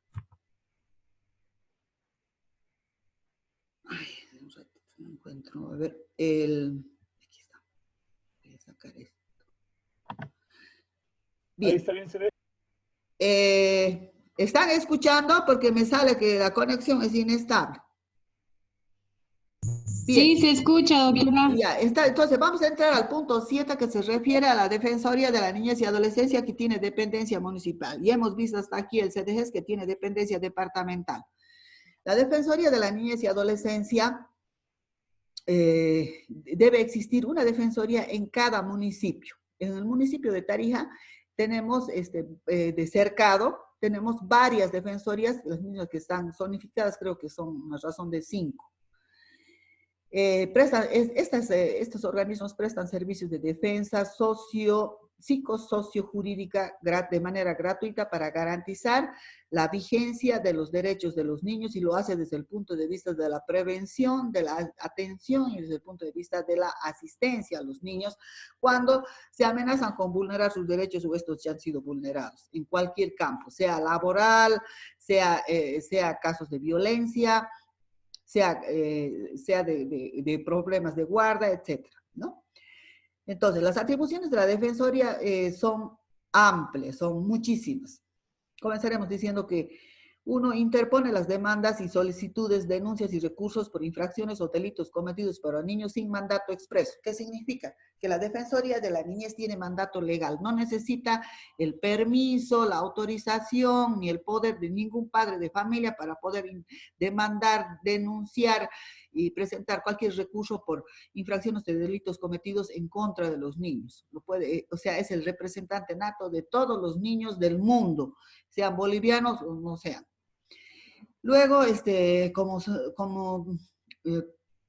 Speaker 1: Ay, un ratito, no encuentro. A ver, aquí está. Voy a sacar esto. Bien.
Speaker 2: Ahí está bien, se ve.
Speaker 1: ¿Están escuchando? Porque me sale que la conexión es inestable. Bien.
Speaker 5: Sí, se escucha, doctora.
Speaker 1: Ya, entonces vamos a entrar al punto 7 que se refiere a la Defensoría de la Niñez y Adolescencia que tiene dependencia municipal. Y hemos visto hasta aquí el CDGES que tiene dependencia departamental. La Defensoría de la Niñez y Adolescencia debe existir una defensoría en cada municipio. En el municipio de Tarija tenemos de Cercado, tenemos varias defensorías, las niñas que están zonificadas creo que son una razón de 5. Estos organismos prestan servicios de defensa psicosociojurídica de manera gratuita para garantizar la vigencia de los derechos de los niños y lo hace desde el punto de vista de la prevención, de la atención y desde el punto de vista de la asistencia a los niños cuando se amenazan con vulnerar sus derechos o estos ya han sido vulnerados en cualquier campo, sea laboral, sea casos de violencia, sea de problemas de guarda, etcétera, ¿no? Entonces, las atribuciones de la Defensoría son amplias, son muchísimas. Comenzaremos diciendo que uno interpone las demandas y solicitudes, denuncias y recursos por infracciones o delitos cometidos por niños sin mandato expreso. ¿Qué significa? Que la Defensoría de la Niñez tiene mandato legal, no necesita el permiso, la autorización ni el poder de ningún padre de familia para poder demandar, denunciar y presentar cualquier recurso por infracciones de delitos cometidos en contra de los niños. O sea, es el representante nato de todos los niños del mundo, sean bolivianos o no sean. Luego,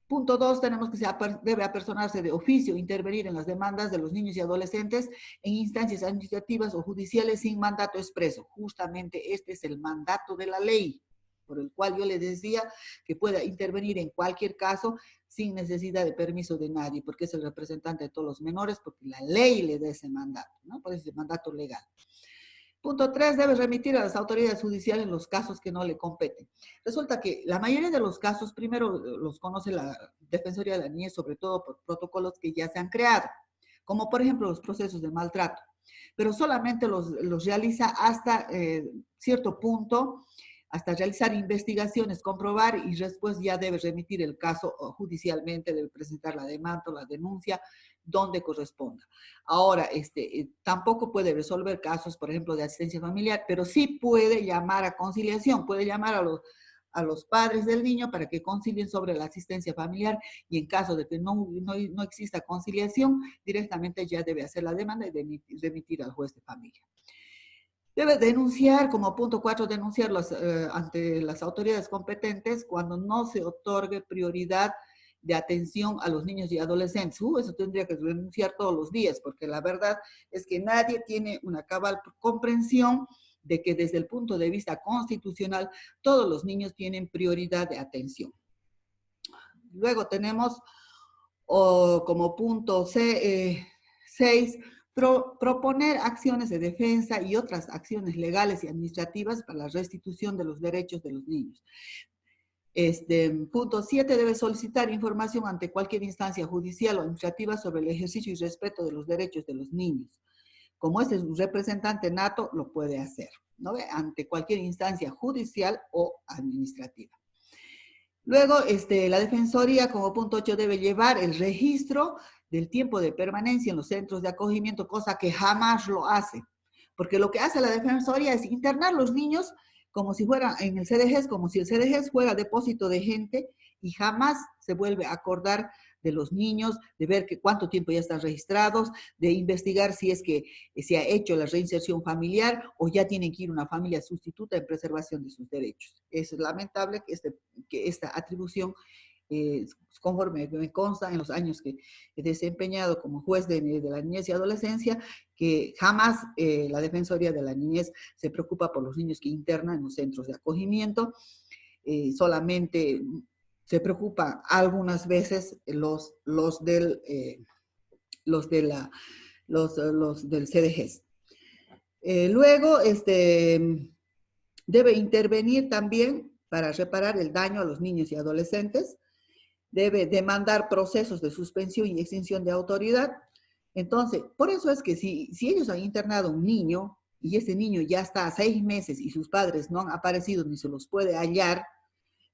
Speaker 1: punto 2, tenemos que debe apersonarse de oficio, intervenir en las demandas de los niños y adolescentes en instancias administrativas o judiciales sin mandato expreso. Justamente este es el mandato de la ley, por el cual yo le decía que pueda intervenir en cualquier caso sin necesidad de permiso de nadie, porque es el representante de todos los menores, porque la ley le da ese mandato, ¿no? Por eso es el mandato legal. Punto 3, debe remitir a las autoridades judiciales los casos que no le competen. Resulta que la mayoría de los casos, primero los conoce la Defensoría de la Niñez, sobre todo por protocolos que ya se han creado, como por ejemplo los procesos de maltrato, pero solamente los realiza hasta cierto punto, hasta realizar investigaciones, comprobar y después ya debe remitir el caso judicialmente, debe presentar la demanda o la denuncia donde corresponda. Ahora, tampoco puede resolver casos, por ejemplo, de asistencia familiar, pero sí puede llamar a conciliación, puede llamar a los padres del niño para que concilien sobre la asistencia familiar y en caso de que no exista conciliación, directamente ya debe hacer la demanda y remitir al juez de familia. Debe denunciar, como punto 4, denunciar ante las autoridades competentes cuando no se otorgue prioridad de atención a los niños y adolescentes. Eso tendría que denunciar todos los días, porque la verdad es que nadie tiene una cabal comprensión de que desde el punto de vista constitucional todos los niños tienen prioridad de atención. Luego tenemos como punto 6, proponer acciones de defensa y otras acciones legales y administrativas para la restitución de los derechos de los niños. Punto 7, debe solicitar información ante cualquier instancia judicial o administrativa sobre el ejercicio y respeto de los derechos de los niños. Como este es un representante nato, lo puede hacer, ¿no? Ante cualquier instancia judicial o administrativa. Luego, la Defensoría, como punto 8, debe llevar el registro del tiempo de permanencia en los centros de acogimiento, cosa que jamás lo hace. Porque lo que hace la Defensoría es internar los niños como si fueran en el CDGES, como si el CDGES fuera depósito de gente y jamás se vuelve a acordar de los niños, de ver cuánto tiempo ya están registrados, de investigar si es que se ha hecho la reinserción familiar o ya tienen que ir a una familia sustituta en preservación de sus derechos. Es lamentable que esta atribución, conforme me consta en los años que he desempeñado como juez de la niñez y adolescencia, que jamás la Defensoría de la Niñez se preocupa por los niños que internan en los centros de acogimiento, solamente se preocupa algunas veces los del CDGES. Luego, debe intervenir también para reparar el daño a los niños y adolescentes, debe demandar procesos de suspensión y extinción de autoridad. Entonces, por eso es que si ellos han internado a un niño y ese niño ya está a 6 meses y sus padres no han aparecido ni se los puede hallar,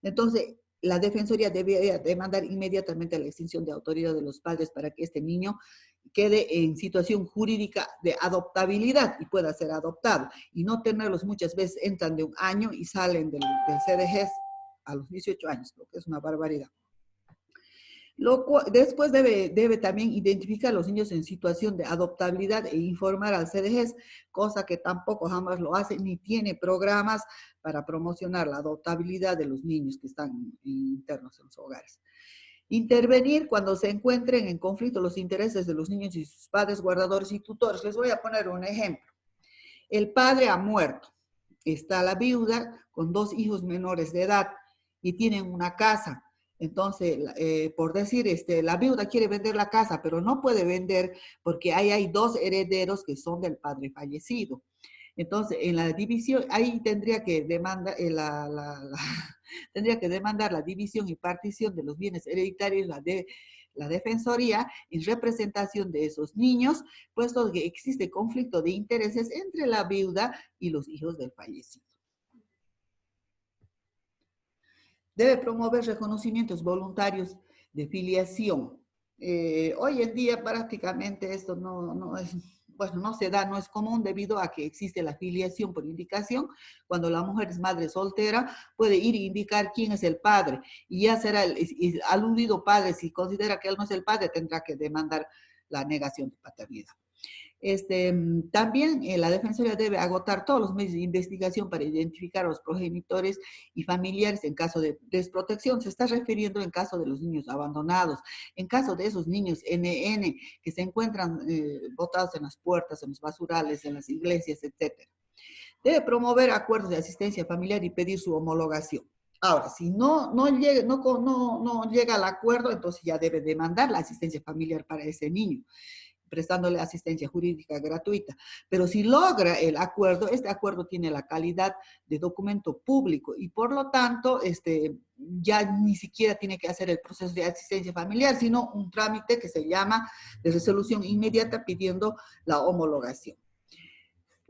Speaker 1: entonces la Defensoría debe demandar inmediatamente la extinción de autoridad de los padres para que este niño quede en situación jurídica de adoptabilidad y pueda ser adoptado. Y no tenerlos muchas veces, entran de un año y salen del CDGES a los 18 años, lo que es una barbaridad. Después debe también identificar a los niños en situación de adoptabilidad e informar al CDGES, cosa que tampoco jamás lo hace, ni tiene programas para promocionar la adoptabilidad de los niños que están internos en los hogares. Intervenir cuando se encuentren en conflicto los intereses de los niños y sus padres, guardadores y tutores. Les voy a poner un ejemplo. El padre ha muerto, está la viuda con 2 hijos menores de edad y tienen una casa. Entonces, por decir, la viuda quiere vender la casa, pero no puede vender porque ahí hay 2 herederos que son del padre fallecido. Entonces, en la división, ahí tendría que demandar, tendría que demandar la división y partición de los bienes hereditarios, la defensoría en representación de esos niños, puesto que existe conflicto de intereses entre la viuda y los hijos del fallecido. Debe promover reconocimientos voluntarios de filiación. Hoy en día prácticamente esto no se da, no es común debido a que existe la filiación por indicación. Cuando la mujer es madre soltera, puede ir e indicar quién es el padre, y ya será el aludido padre. Si considera que él no es el padre, tendrá que demandar la negación de paternidad. También la Defensoría debe agotar todos los medios de investigación para identificar a los progenitores y familiares en caso de desprotección. Se está refiriendo en caso de los niños abandonados, en caso de esos niños NN que se encuentran botados en las puertas, en los basurales, en las iglesias, etc. Debe promover acuerdos de asistencia familiar y pedir su homologación. Ahora, si no llega al acuerdo, entonces ya debe demandar la asistencia familiar para ese niño, prestándole asistencia jurídica gratuita. Pero si logra el acuerdo, este acuerdo tiene la calidad de documento público y por lo tanto ya ni siquiera tiene que hacer el proceso de asistencia familiar, sino un trámite que se llama de resolución inmediata pidiendo la homologación.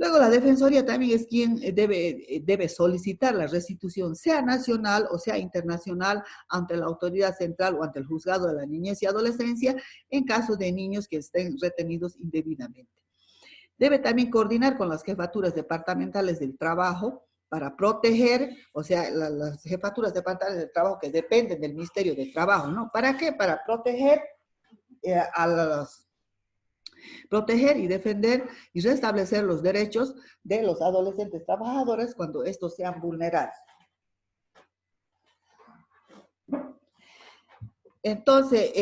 Speaker 1: Luego la Defensoría también es quien debe solicitar la restitución, sea nacional o sea internacional, ante la autoridad central o ante el juzgado de la niñez y adolescencia, en caso de niños que estén retenidos indebidamente. Debe también coordinar con las jefaturas departamentales del trabajo para proteger, o sea, las jefaturas departamentales del trabajo que dependen del Ministerio de Trabajo, ¿no? ¿Para qué? Para proteger proteger y defender y restablecer los derechos de los adolescentes trabajadores cuando estos sean vulnerados. Entonces,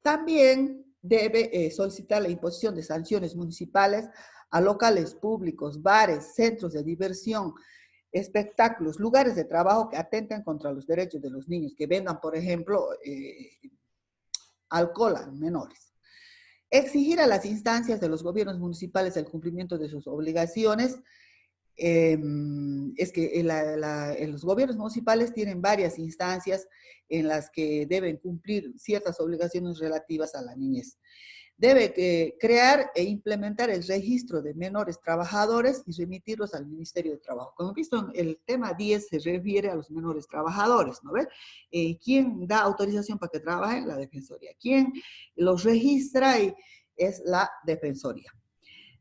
Speaker 1: también debe solicitar la imposición de sanciones municipales a locales públicos, bares, centros de diversión, espectáculos, lugares de trabajo que atenten contra los derechos de los niños, que vendan, por ejemplo, alcohol a menores. Exigir a las instancias de los gobiernos municipales el cumplimiento de sus obligaciones. Es que los gobiernos municipales tienen varias instancias en las que deben cumplir ciertas obligaciones relativas a la niñez. Debe crear e implementar el registro de menores trabajadores y remitirlos al Ministerio de Trabajo. Como visto, en el tema 10 se refiere a los menores trabajadores, ¿no ves? ¿Quién da autorización para que trabajen? La Defensoría. ¿Quién los registra? Es la Defensoría.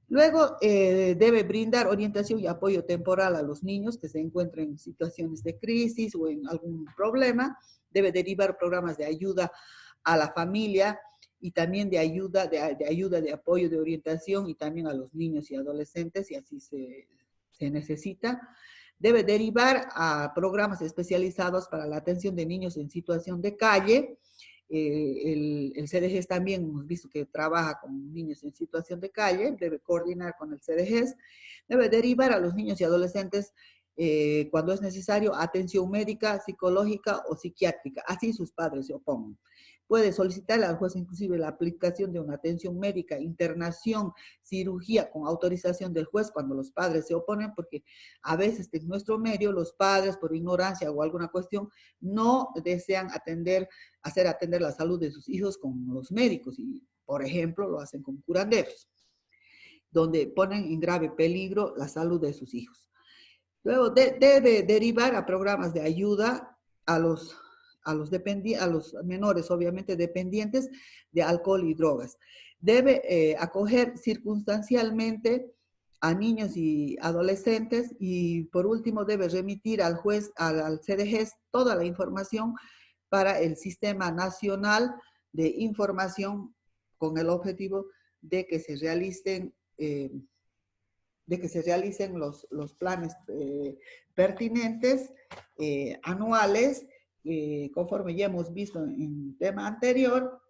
Speaker 1: Luego, debe brindar orientación y apoyo temporal a los niños que se encuentren en situaciones de crisis o en algún problema. Debe derivar programas de ayuda a la familia y también de ayuda, de apoyo, de orientación, y también a los niños y adolescentes, si así se necesita. Debe derivar a programas especializados para la atención de niños en situación de calle. El CDGES también hemos visto que trabaja con niños en situación de calle, debe coordinar con el CDGES. Debe derivar a los niños y adolescentes cuando es necesario atención médica, psicológica o psiquiátrica, así sus padres se opongan. Puede solicitarle al juez inclusive la aplicación de una atención médica, internación, cirugía con autorización del juez cuando los padres se oponen, porque a veces en nuestro medio los padres por ignorancia o alguna cuestión no desean hacer atender la salud de sus hijos con los médicos y, por ejemplo, lo hacen con curanderos, donde ponen en grave peligro la salud de sus hijos. Luego debe derivar a programas de ayuda a los menores, obviamente dependientes de alcohol y drogas. Debe acoger circunstancialmente a niños y adolescentes y por último debe remitir al juez, al CDGES, toda la información para el Sistema Nacional de Información con el objetivo de que se realicen los planes pertinentes anuales, conforme ya hemos visto en el tema anterior,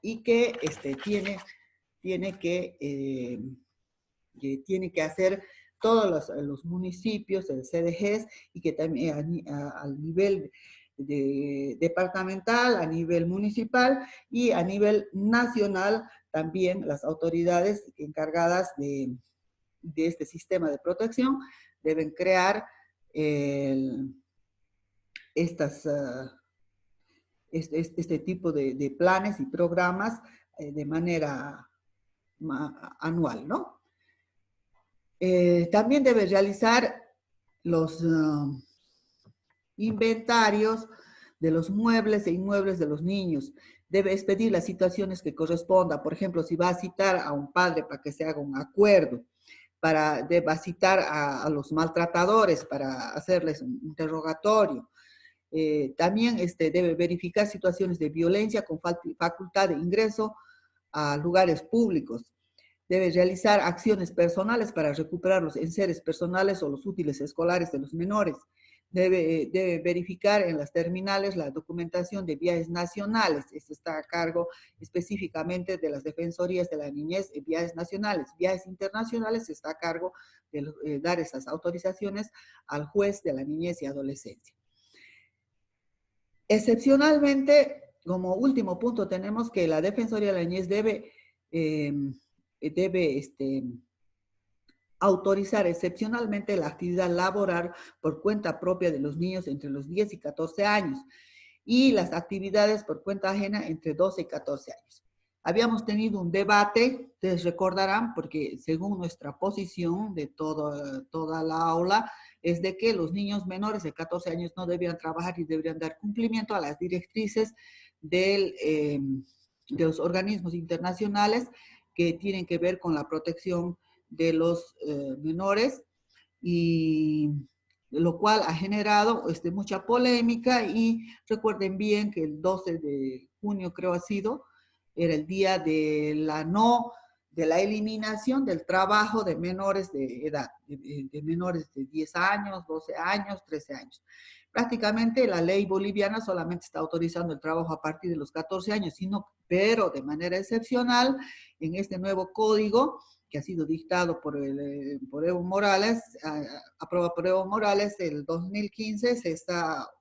Speaker 1: y que tiene que hacer todos los municipios, el CDGES, y que también al nivel departamental, a nivel municipal y a nivel nacional también las autoridades encargadas de este sistema de protección deben crear el- estas, este tipo de planes y programas de manera anual, ¿no? También debe realizar los inventarios de los muebles e inmuebles de los niños. Debe expedir las situaciones que corresponda. Por ejemplo, si va a citar a un padre para que se haga un acuerdo, va a citar a los maltratadores para hacerles un interrogatorio. También debe verificar situaciones de violencia con facultad de ingreso a lugares públicos. Debe realizar acciones personales para recuperar los enseres personales o los útiles escolares de los menores. Debe verificar en las terminales la documentación de viajes nacionales. Esto está a cargo específicamente de las defensorías de la niñez en viajes nacionales. Viajes internacionales está a cargo de dar esas autorizaciones al juez de la niñez y adolescencia. Excepcionalmente, como último punto, tenemos que la Defensoría de la Niñez debe autorizar excepcionalmente la actividad laboral por cuenta propia de los niños entre los 10 y 14 años y las actividades por cuenta ajena entre 12 y 14 años. Habíamos tenido un debate, ustedes recordarán, porque según nuestra posición de toda la aula, es de que los niños menores de 14 años no deberían trabajar y deberían dar cumplimiento a las directrices de los organismos internacionales que tienen que ver con la protección de los menores, y lo cual ha generado mucha polémica. Y recuerden bien que el 12 de junio, creo ha sido, era el día de la eliminación del trabajo de menores de edad, de menores de 10 años, 12 años, 13 años. Prácticamente la ley boliviana solamente está autorizando el trabajo a partir de los 14 años, pero de manera excepcional, en este nuevo código que ha sido dictado por Evo Morales, aprobado por Evo Morales el 2015,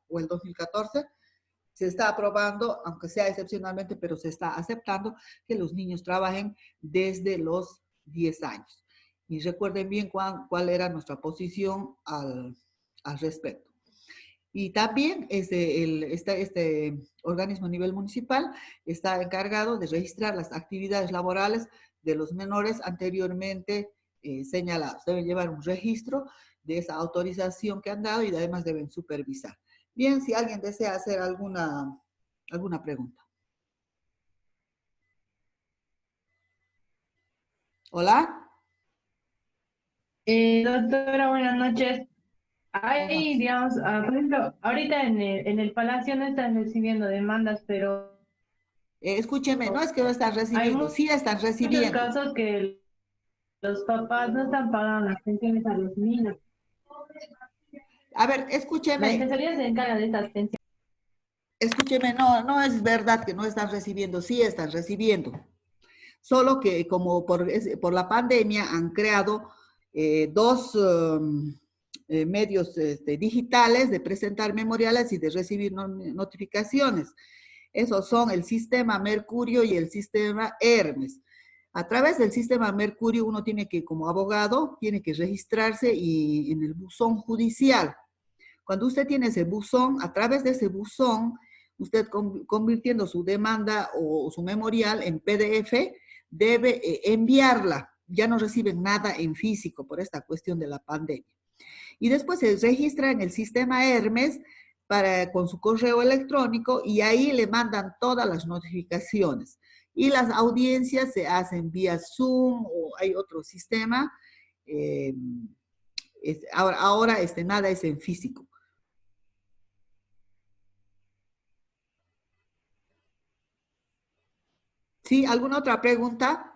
Speaker 1: o el 2014, se está aprobando, aunque sea excepcionalmente, pero se está aceptando que los niños trabajen desde los 10 años. Y recuerden bien cuál era nuestra posición al respecto. Y también este organismo a nivel municipal está encargado de registrar las actividades laborales de los menores anteriormente señalados. Deben llevar un registro de esa autorización que han dado y además deben supervisar. Bien, si alguien desea hacer alguna pregunta. ¿Hola?
Speaker 5: Doctora, buenas noches.
Speaker 1: Buenas
Speaker 5: Hay,
Speaker 1: noches.
Speaker 5: digamos, por ejemplo, ahorita en el Palacio no están recibiendo demandas, pero
Speaker 1: Escúcheme, no es que no están
Speaker 5: hay
Speaker 1: recibiendo, sí están
Speaker 5: muchos
Speaker 1: recibiendo.
Speaker 5: casos que los papás no están pagando las pensiones a los niños.
Speaker 1: A ver,
Speaker 5: La
Speaker 1: escúcheme.
Speaker 5: Defensoría se encarga de estas pensiones.
Speaker 1: Escúcheme, no es verdad que no están recibiendo, sí están recibiendo. Solo que como por la pandemia han creado dos medios digitales de presentar memoriales y de recibir notificaciones. Esos son el sistema Mercurio y el sistema Hermes. A través del sistema Mercurio uno tiene que, como abogado, tiene que registrarse en el buzón judicial. Cuando usted tiene ese buzón, a través de ese buzón, usted convirtiendo su demanda o su memorial en PDF, debe enviarla. Ya no reciben nada en físico por esta cuestión de la pandemia. Y después se registra en el sistema Hermes con su correo electrónico y ahí le mandan todas las notificaciones. Y las audiencias se hacen vía Zoom o hay otro sistema. Ahora nada es en físico. ¿Sí? ¿Alguna otra pregunta?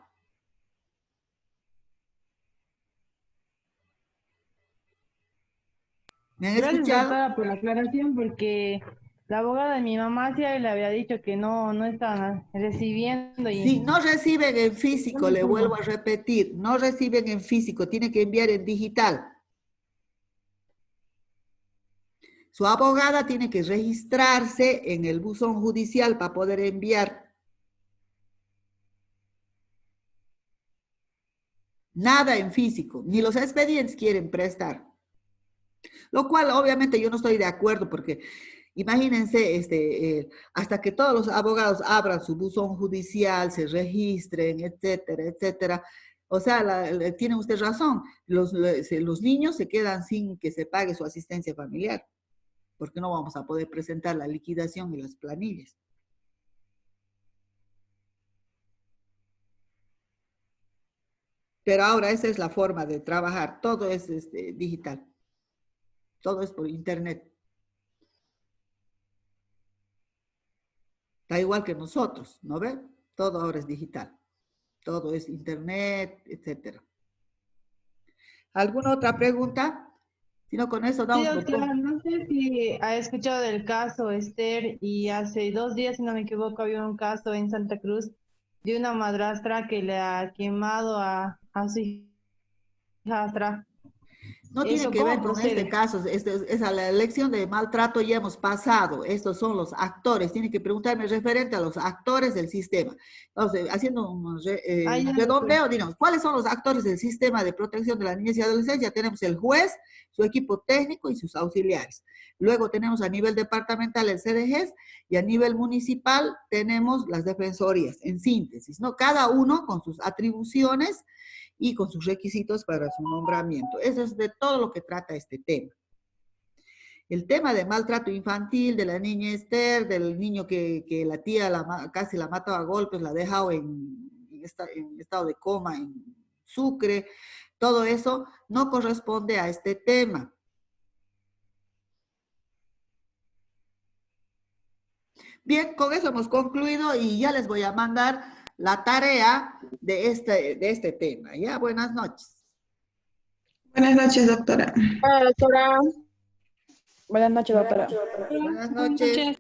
Speaker 1: ¿Me han
Speaker 5: Gracias,
Speaker 1: escuchado?
Speaker 5: doctora, por la aclaración, porque la abogada de mi mamá sí le había dicho que no estaban recibiendo
Speaker 1: Sí,
Speaker 5: y
Speaker 1: no reciben en
Speaker 5: yo
Speaker 1: físico,
Speaker 5: no
Speaker 1: le vuelvo
Speaker 5: entiendo.
Speaker 1: a repetir, no reciben en físico, tiene que enviar en digital. Su abogada tiene que registrarse en el buzón judicial para poder enviar. Nada en físico, ni los expedientes quieren prestar. Lo cual obviamente yo no estoy de acuerdo porque imagínense, hasta que todos los abogados abran su buzón judicial, se registren, etcétera, etcétera. O sea, tiene usted razón, los niños se quedan sin que se pague su asistencia familiar, porque no vamos a poder presentar la liquidación y las planillas. Pero ahora esa es la forma de trabajar, todo es digital, todo es por internet. Da igual que nosotros, ¿no ve? Todo ahora es digital. Todo es internet, etcétera. ¿Alguna otra pregunta? Si no, con eso
Speaker 5: Sí,
Speaker 1: damos por
Speaker 5: doctora, no sé si ha escuchado del caso Esther y hace 2 días, si no me equivoco, había un caso en Santa Cruz de una madrastra que le ha quemado a su hijastra.
Speaker 1: No tiene
Speaker 5: ¿Eso
Speaker 1: que
Speaker 5: cómo
Speaker 1: ver con este
Speaker 5: procede?
Speaker 1: caso, esa la lección de maltrato ya hemos pasado, estos son los actores, tiene que preguntarme referente a los actores del sistema. Entonces, haciendo un
Speaker 5: Ah, ya, doctora.
Speaker 1: redondeo, digamos, ¿cuáles son los actores del sistema de protección de la niñez y adolescencia? Tenemos el juez, su equipo técnico y sus auxiliares. Luego tenemos a nivel departamental el CDGs y a nivel municipal tenemos las defensorías, en síntesis, ¿no? Cada uno con sus atribuciones y con sus requisitos para su nombramiento. Eso es de todo lo que trata este tema. El tema de maltrato infantil, de la niña Esther, del niño que la tía casi la mató a golpes, la ha dejado en estado de coma en Sucre, todo eso no corresponde a este tema. Bien, con eso hemos concluido y ya les voy a mandar la tarea de este tema. Ya, buenas noches.
Speaker 4: Buenas noches, doctora.
Speaker 3: Hola, doctora.
Speaker 6: Buenas noches, doctora.
Speaker 1: Buenas noches.